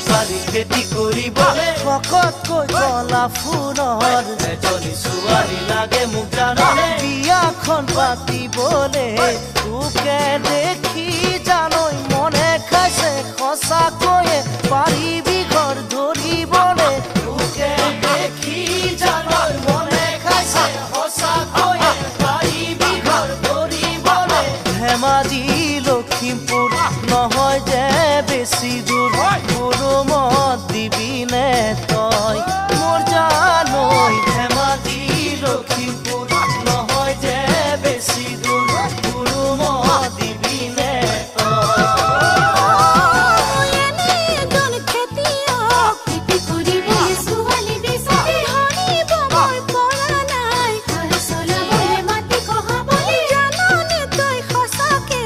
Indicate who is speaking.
Speaker 1: ছোৱালী খেতি কৰিবলে
Speaker 2: শকতকৈ কলা ফুলৰ
Speaker 1: এজনী ছোৱালী লাগে মোক জাননে
Speaker 2: বিয়াখন পাতিবলে তোকে দেখি জানৈ মনে খাইছে সঁচাকৈয়ে পাৰিবি ঘৰ ধৰিবলে
Speaker 1: তোকে দেখি জানৈ মনে খাইছে সঁচাকৈয়ে পাৰিবি ঘৰ ধৰিবলে
Speaker 2: ধেমাজি লখিমপুৰ নহয় যে বেছি দূৰ গৰমত দিবি নে